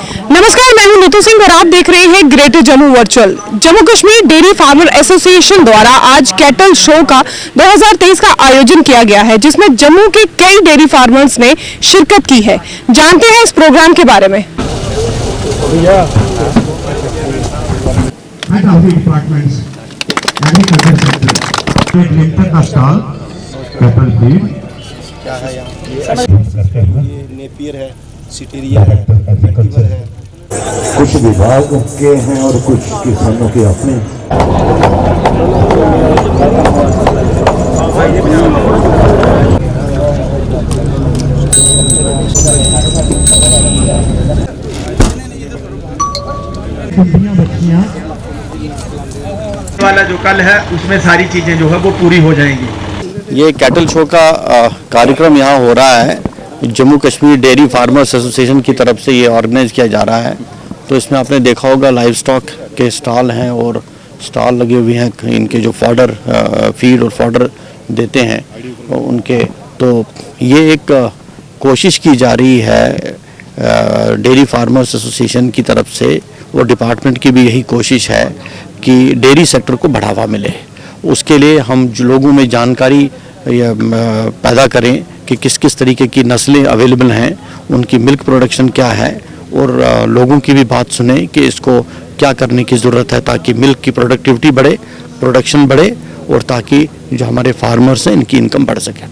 नमस्कार, मैं हूं नीतू सिंह और आप देख रहे हैं greater Jammu virtual. Jammu Kashmir dairy farmer association द्वारा आज कैटल शो का 2023 का आयोजन किया गया है, जिसमें जम्मू के कई डेयरी फार्मर्स ने शिरकत की है। जानते हैं इस प्रोग्राम के बारे में। नेपियर है, सिटीरिया है, वेटिवर है। कुछ विभाग के हैं और कुछ किसानों के अपने। वाला जो कल है उसमें सारी चीजें जो है वो पूरी हो जाएंगी। ये कैटल शो का कार्यक्रम यहाँ हो रहा है। Jammu Kashmir dairy farmers association की तरफ से ये ऑर्गेनाइज किया जा रहा है। तो इसमें आपने देखा होगा लाइव स्टॉक के स्टॉल हैं और स्टॉल लगे हुए हैं। इनके जो फॉडर फीड और फॉडर देते हैं उनके, तो ये एक कोशिश की जा रही है डेयरी फार्मर्स एसोसिएशन की तरफ से, और डिपार्टमेंट की भी यही कोशिश है कि डेयरी सेक्टर को बढ़ावा मिले। उसके लिए हम जो लोगों में जानकारी पैदा करें कि किस किस तरीके की नस्लें अवेलेबल हैं, उनकी मिल्क प्रोडक्शन क्या है, और लोगों की भी बात सुने कि इसको क्या करने की ज़रूरत है ताकि मिल्क की प्रोडक्टिविटी बढ़े, प्रोडक्शन बढ़े, और ताकि जो हमारे फार्मर्स हैं इनकी इनकम बढ़ सके।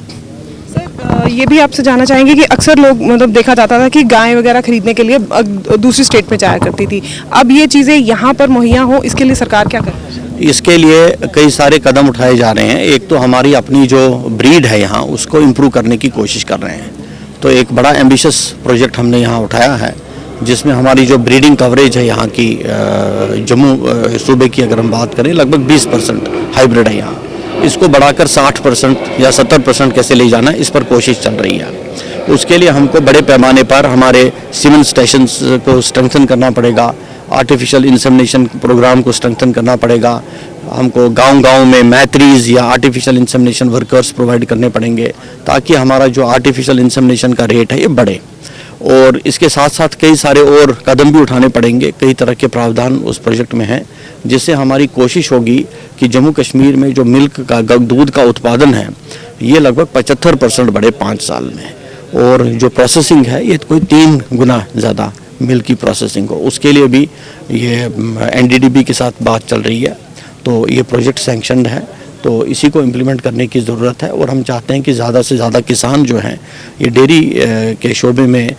सर, ये भी आपसे जानना चाहेंगे कि अक्सर लोग देखा जाता था कि गाय वगैरह खरीदने के लिए दूसरी स्टेट में जाया करती थी। अब ये चीज़ें यहाँ पर मुहैया हो, इसके लिए सरकार क्या करे? इसके लिए कई सारे कदम उठाए जा रहे हैं। एक तो हमारी अपनी जो ब्रीड है यहाँ उसको इम्प्रूव करने की कोशिश कर रहे हैं। तो एक बड़ा एम्बिशियस प्रोजेक्ट हमने यहाँ उठाया है, जिसमें हमारी जो ब्रीडिंग कवरेज है यहाँ की जम्मू सूबे की अगर हम बात करें, लगभग 20% हाइब्रिड है यहाँ। इसको बढ़ाकर 60% या 70% कैसे ले जाना है, इस पर कोशिश चल रही है। उसके लिए हमको बड़े पैमाने पर हमारे सीमेन स्टेशंस को स्ट्रेंथन करना पड़ेगा, आर्टिफिशियल इंसेमिनेशन प्रोग्राम को स्ट्रेंथन करना पड़ेगा। हमको गांव-गांव में मैत्रीज या आर्टिफिशियल इंसेमिनेशन वर्कर्स प्रोवाइड करने पड़ेंगे, ताकि हमारा जो आर्टिफिशियल इंसेमिनेशन का रेट है ये बढ़े। और इसके साथ साथ कई सारे और कदम भी उठाने पड़ेंगे। कई तरह के प्रावधान उस प्रोजेक्ट में हैं, जिससे हमारी कोशिश होगी कि जम्मू कश्मीर में जो मिल्क का दूध का उत्पादन है ये लगभग 75% बढ़े 5 साल में, और जो प्रोसेसिंग है ये कोई 3 गुना ज़्यादा मिल्क की प्रोसेसिंग हो। उसके लिए भी ये NDDB के साथ बात चल रही है। तो ये प्रोजेक्ट सैंक्शनड है, तो इसी को इम्प्लीमेंट करने की ज़रूरत है। और हम चाहते हैं कि ज़्यादा से ज़्यादा किसान जो हैं ये डेयरी के शोबे में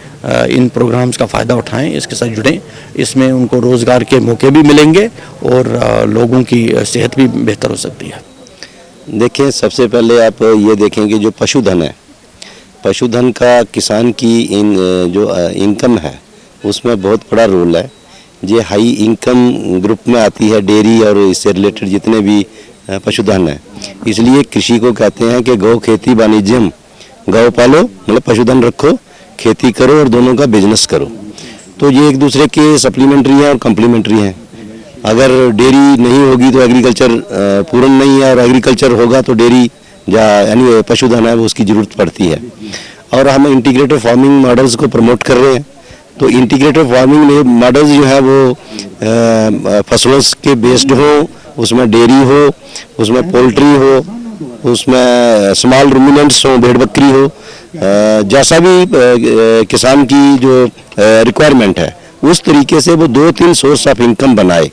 इन प्रोग्राम्स का फ़ायदा उठाएं, इसके साथ जुड़ें। इसमें उनको रोज़गार के मौके भी मिलेंगे और लोगों की सेहत भी बेहतर हो सकती है। देखिए, सबसे पहले आप ये देखेंगे जो पशुधन है, पशुधन का किसान की जो इनकम है उसमें बहुत बड़ा रोल है। ये हाई इनकम ग्रुप में आती है डेयरी और इससे रिलेटेड जितने भी पशुधन है। इसलिए कृषि को कहते हैं कि गौ खेती वाणिज्यम, गौ पालो मतलब पशुधन रखो, खेती करो और दोनों का बिजनेस करो। तो ये एक दूसरे के सप्लीमेंट्री हैं और कम्प्लीमेंट्री हैं। अगर डेयरी नहीं होगी तो एग्रीकल्चर पूर्ण नहीं है, और एग्रीकल्चर होगा तो डेयरी या यानी पशुधन है वो उसकी ज़रूरत पड़ती है। और हम इंटीग्रेटेड फार्मिंग मॉडल्स को प्रमोट कर रहे हैं। तो इंटीग्रेटेड फार्मिंग मॉडल्स जो है वो फसलों के बेस्ड हो, उसमें डेयरी हो, उसमें पोल्ट्री हो, उसमें स्मॉल रूमिनेंट्स हो, भेड़ बकरी हो, जैसा भी किसान की जो रिक्वायरमेंट है उस तरीके से वो 2-3 सोर्स ऑफ इनकम बनाए।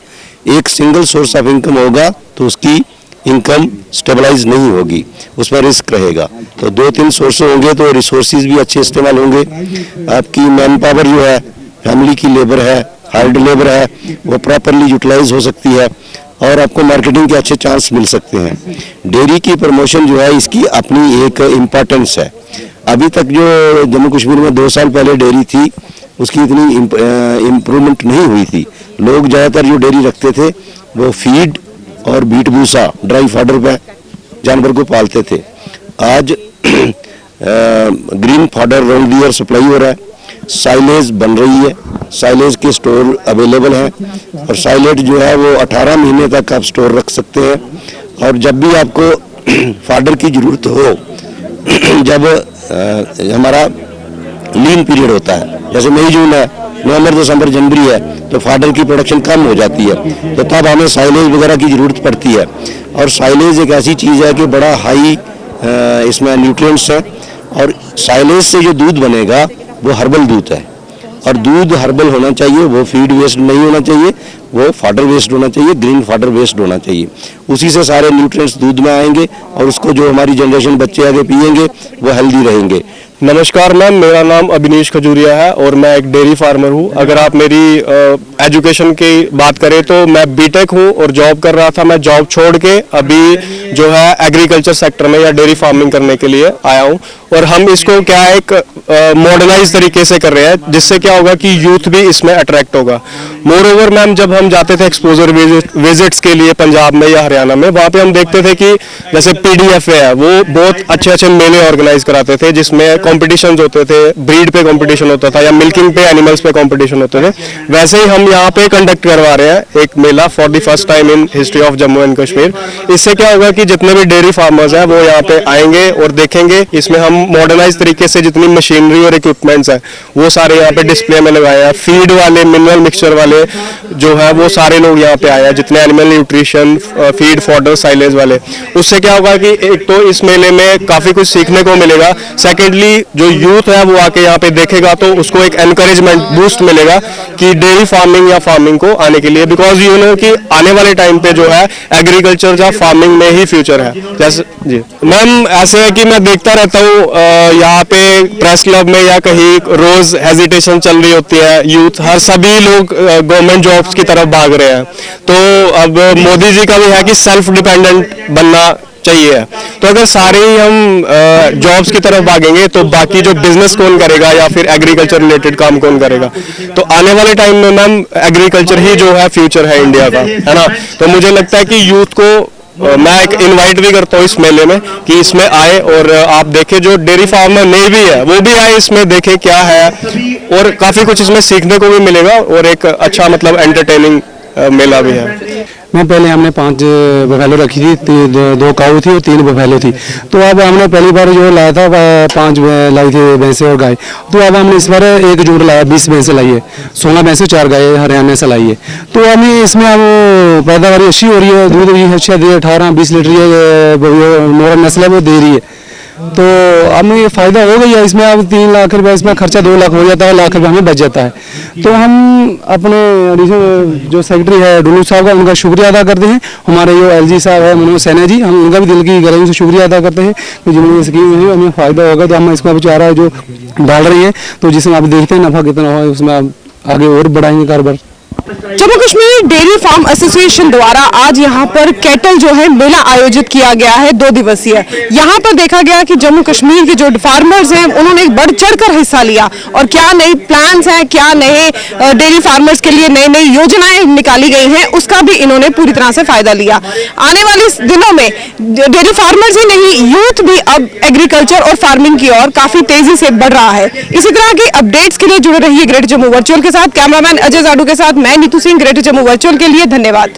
एक सिंगल सोर्स ऑफ इनकम होगा तो उसकी इनकम स्टेबलाइज नहीं होगी, उसमें रिस्क रहेगा। तो 2-3 सोर्स होंगे तो रिसोर्सेज भी अच्छे इस्तेमाल होंगे। आपकी मैन पावर जो है, फैमिली की लेबर है, हार्ड लेबर है, वो प्रॉपरली यूटिलाइज हो सकती है और आपको मार्केटिंग के अच्छे चांस मिल सकते हैं। डेयरी की प्रमोशन जो है इसकी अपनी एक इम्पोर्टेंस है। अभी तक जो जम्मू कश्मीर में 2 साल पहले डेयरी थी उसकी इतनी इम्प्रूवमेंट नहीं हुई थी। लोग ज़्यादातर जो डेयरी रखते थे वो फीड और बीट भूसा ड्राई फॉडर पे जानवर को पालते थे। आज green fodder round year supply हो रहा है, साइलेज बन रही है, साइलेज के स्टोर अवेलेबल हैं, और साइलेज जो है वो 18 महीने तक आप स्टोर रख सकते हैं। और जब भी आपको फॉडर की ज़रूरत हो, जब हमारा लीन पीरियड होता है, जैसे मई जून है, नवंबर दिसंबर जनवरी है तो फाडर की प्रोडक्शन कम हो जाती है, तो तब हमें साइलेज वगैरह की ज़रूरत पड़ती है। और साइलेज एक ऐसी चीज़ है कि बड़ा हाई इसमें न्यूट्रिएंट्स है, और साइलेज से जो दूध बनेगा वो हर्बल दूध है, और दूध हर्बल होना चाहिए, वो फीड वेस्ट नहीं होना चाहिए, वो फाडर वेस्ट होना चाहिए, ग्रीन फाडर वेस्ट होना चाहिए। उसी से सारे न्यूट्रिएंट्स दूध में आएंगे और उसको जो हमारी जनरेशन बच्चे आगे पिएंगे वो हेल्दी रहेंगे। नमस्कार मैम, मेरा नाम अभिनीश खजूरिया है और मैं एक डेयरी फार्मर हूँ। अगर आप मेरी एजुकेशन की बात करें तो मैं बीटेक हूँ और जॉब कर रहा था। मैं जॉब छोड़ के अभी जो है एग्रीकल्चर सेक्टर में या डेयरी फार्मिंग करने के लिए आया हूँ, और हम इसको क्या है एक मॉडर्नाइज तरीके से कर रहे हैं, जिससे क्या होगा कि यूथ भी इसमें अट्रैक्ट होगा। मोर ओवर मैम, जब हम जाते थे एक्सपोजर विजिट्स के लिए पंजाब में या हरियाणा में, वहाँ पे हम देखते थे कि जैसे PDFA है, वो बहुत अच्छे अच्छे मेले ऑर्गेनाइज कराते थे जिसमें कॉम्पिटिशन्स होते थे, ब्रीड पे कॉम्पिटिशन होता था या मिल्किंग पे एनिमल्स पे कॉम्पिटिशन होते थे। वैसे ही हम यहाँ पे कंडक्ट करवा रहे हैं एक मेला for the first time in history of Jammu and Kashmir. इससे क्या होगा कि जितने भी डेयरी फार्मर्स हैं वो यहाँ पे आएंगे और देखेंगे। इसमें हम मॉडर्नाइज तरीके से जितनी मशीनरी और इक्विपमेंट्स हैं वो सारे यहाँ पे डिस्प्ले में लगाए हैं। फीड वाले, मिनरल मिक्सचर वाले जो है वो सारे लोग यहाँ पे आए हैं, जितने animal nutrition, feed, fodder, silage वाले। उससे क्या होगा कि एक तो इस मेले में काफी कुछ सीखने को मिलेगा, सेकेंडली जो यूथ है वो आके यहाँ पे देखेगा तो उसको एक एनकरेजमेंट बूस्ट मिलेगा कि डेयरी फार्मिंग या फार्मिंग को आने के लिए, बिकॉज यू नो कि आने वाले टाइम पे जो है एग्रीकल्चर या फार्मिंग में ही फ्यूचर है। जैसे जी मैम, ऐसे है कि मैं देखता रहता हूँ यहाँ पे प्रेस क्लब में या कहीं रोज हेजिटेशन चल रही होती है, यूथ हर सभी लोग गवर्नमेंट जॉब्स की तरफ भाग रहे हैं। तो अब मोदी जी का भी है कि सेल्फ डिपेंडेंट बनना चाहिए, तो अगर सारे ही हम जॉब्स की तरफ भागेंगे तो बाकी जो बिजनेस कौन करेगा या फिर एग्रीकल्चर रिलेटेड काम कौन करेगा। तो आने वाले टाइम में मैम एग्रीकल्चर ही जो है फ्यूचर है इंडिया का, है ना। तो मुझे लगता है कि यूथ को मैं एक इनवाइट भी करता हूँ इस मेले में कि इसमें आए और आप देखें, जो डेयरी फार्मर नहीं भी है वो भी आए, इसमें देखें क्या है, और काफ़ी कुछ इसमें सीखने को भी मिलेगा और एक अच्छा मतलब एंटरटेनिंग मेला भी है। मैं पहले हमने 5 बफेलो रखी थी, 2 काऊ थी और 3 बफेलो थी। तो अब हमने पहली बार जो लाया था 5 लाई थी भैंसे और गाय। तो अब हमने इस बार 1 जोड़ लाया, 20 भैंसे लाई है, 16 भैंसे 4 गाय हरियाणा से लाई है। तो हमें इसमें अब पैदावारी अच्छी हो रही है, दूध भी अच्छा दे 18-20 लीटर ये मोरन नस्ल है वो दे रही है। तो हमें ये फायदा हो गया इसमें। अब 3 लाख रुपये इसमें खर्चा 2 लाख हो जाता है, लाख रुपये हमें बच जाता है। तो हम अपने जो सेक्रेटरी है डुल्लू साहब का, उनका शुक्रिया अदा करते हैं। हमारे जो LG साहब है मनोज सैनी जी, हम उनका भी दिल की गहराई से शुक्रिया अदा करते हैं कि जिन्होंने स्कीम है हमें फ़ायदा होगा। तो हम इसका बेचारा जो डाल रही है, तो जिसमें आप देखते हैं नफ़ा कितना हो, उसमें आप आगे और बढ़ाएंगे कारोबार। Jammu Kashmir dairy farm association द्वारा आज यहाँ पर कैटल जो है मेला आयोजित किया गया है 2 दिवसीय। यहाँ पर देखा गया कि जम्मू कश्मीर के जो फार्मर्स हैं उन्होंने बढ़ चढ़कर हिस्सा लिया, और क्या नए प्लान्स हैं, क्या नए डेयरी फार्मर्स के लिए नई नई योजनाएं निकाली गई हैं, उसका भी इन्होंने पूरी तरह से फायदा लिया। आने वाले दिनों में डेयरी फार्मर्स ही नहीं, यूथ भी अब एग्रीकल्चर और फार्मिंग की ओर काफी तेजी से बढ़ रहा है। इसी तरह के अपडेट्स के लिए जुड़े रहिए ग्रेटर जम्मू वर्चुअल के साथ। कैमरामैन अजय जाडू के साथ मैं नीतू सिंह, ग्रेटर जम्मू वर्चुअल के लिए धन्यवाद।